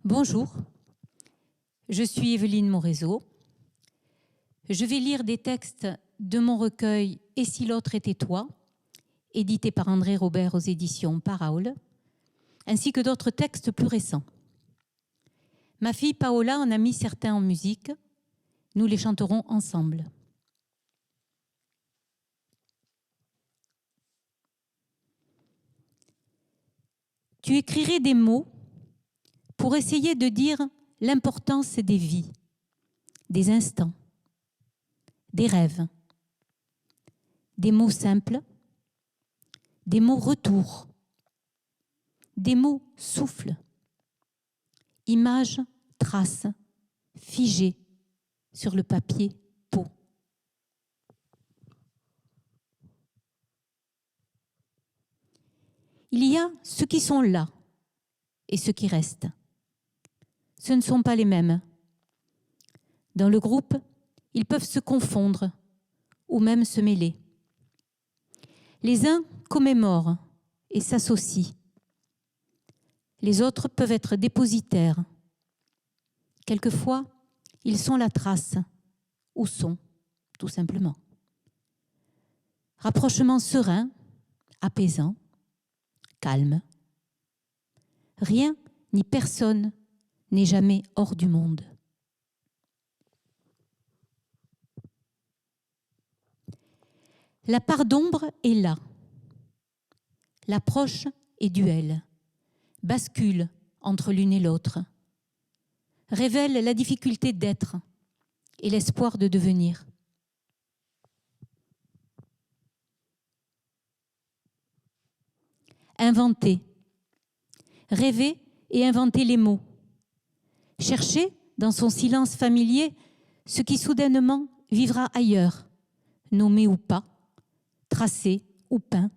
Bonjour, je suis Evelyne Morezo. Je vais lire des textes de mon recueil « Et si l'autre était toi », édité par André Robert aux éditions Paraol, ainsi que d'autres textes plus récents. Ma fille Paola en a mis certains en musique. Nous les chanterons ensemble. Tu écrirais des mots pour essayer de dire l'importance des vies, des instants, des rêves, des mots simples, des mots retour, des mots souffle, images, traces, figées sur le papier peau. Il y a ceux qui sont là et ceux qui restent. Ce ne sont pas les mêmes. Dans le groupe, ils peuvent se confondre ou même se mêler. Les uns commémorent et s'associent. Les autres peuvent être dépositaires. Quelquefois, ils sont la trace ou sont, tout simplement. Rapprochement serein, apaisant, calme. Rien ni personne n'est jamais hors du monde. La part d'ombre est là. L'approche est duel, bascule entre l'une et l'autre, révèle la difficulté d'être et l'espoir de devenir. Inventer, rêver et inventer les mots. Chercher, dans son silence familier, ce qui soudainement vivra ailleurs, nommé ou pas, tracé ou peint.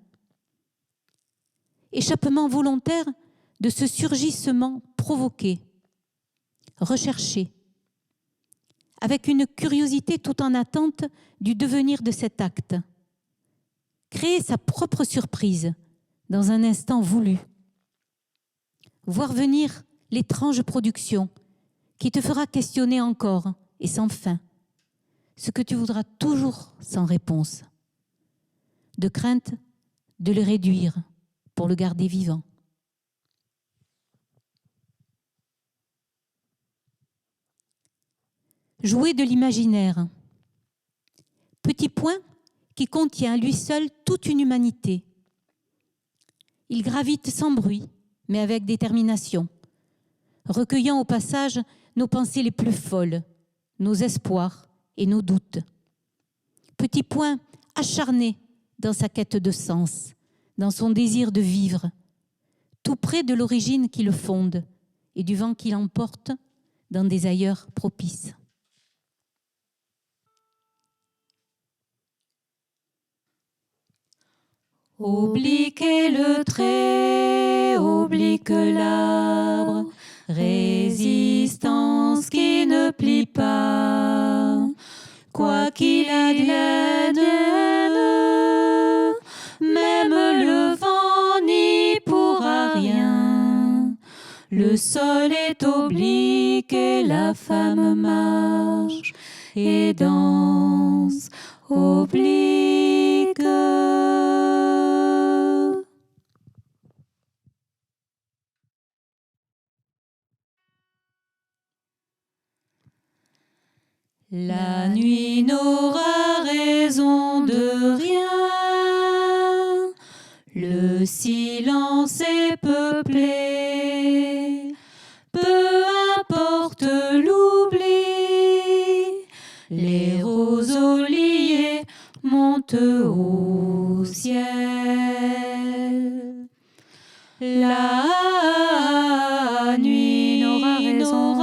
Échappement volontaire de ce surgissement provoqué, recherché, avec une curiosité tout en attente du devenir de cet acte. Créer sa propre surprise dans un instant voulu. Voir venir l'étrange production qui te fera questionner encore et sans fin ce que tu voudras toujours sans réponse, de crainte de le réduire pour le garder vivant. Jouer de l'imaginaire. Petit point qui contient à lui seul toute une humanité. Il gravite sans bruit, mais avec détermination, recueillant au passage nos pensées les plus folles, nos espoirs et nos doutes. Petit point acharné dans sa quête de sens, dans son désir de vivre, tout près de l'origine qui le fonde et du vent qui l'emporte dans des ailleurs propices. Obliquer le trait, oblique l'arbre, résistance qui ne plie pas, quoi qu'il advienne, même le vent n'y pourra rien. Le sol est oblique et la femme marche et danse oblique. La nuit n'aura raison de rien, le silence est peuplé, peu importe l'oubli, les roseliers montent au ciel. La nuit n'aura raison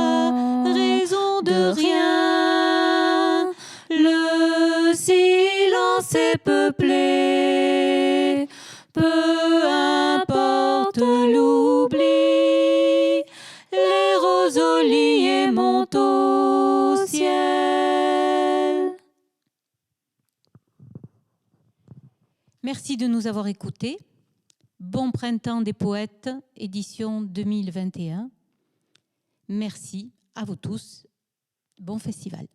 de rien, le silence est peuplé, peu importe l'oubli, les roseliers montent au ciel. Merci de nous avoir écoutés. Bon printemps des poètes, édition 2021. Merci à vous tous. Bon festival.